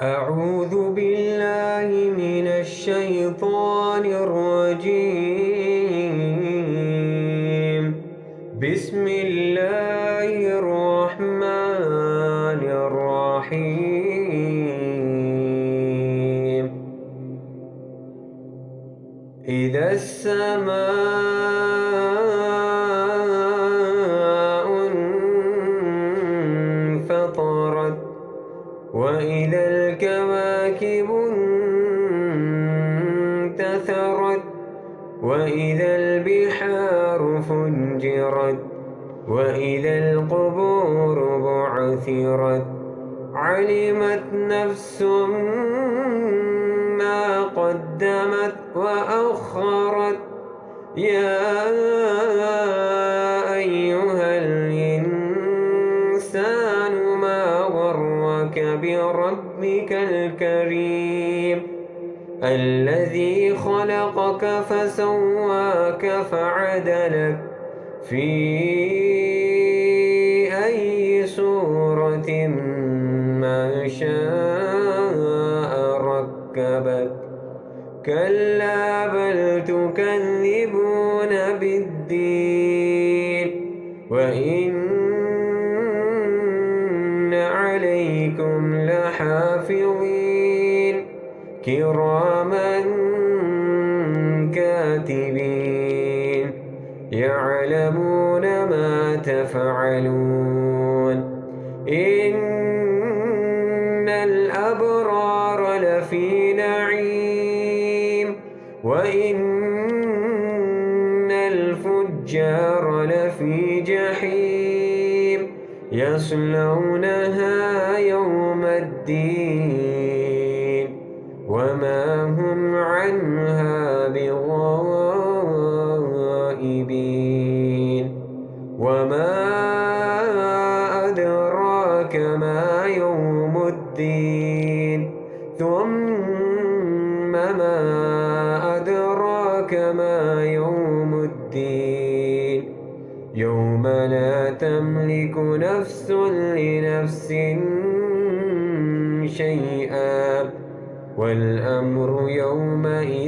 أعوذ بالله من الشيطان الرجيم. بسم الله الرحمن الرحيم. إذا السماء انفطرت وإذا الكواكب انتثرت وإذا البحار فجرت وإذا القبور بعثرت علمت نفس ما قدمت وأخرت يا أيها الإنسان ما غرك بربك الكريم الذي خلقك فسواك فعدلك في أي صورة ما شاء ركبك كلا بل تكذبون بالدين وإن عليكم لحافظين كراما كاتبين يعلمون ما تفعلون إن الأبرار لفي نعيم وإن الفجار لفي جحيم يصلونها يوم الدين وما هم عنها بغائبين وما أدراك ما يوم الدين ثم ما أدراك ما يوم الدين يوم لا تملك نفس لنفس شيئا والأمر يومئذ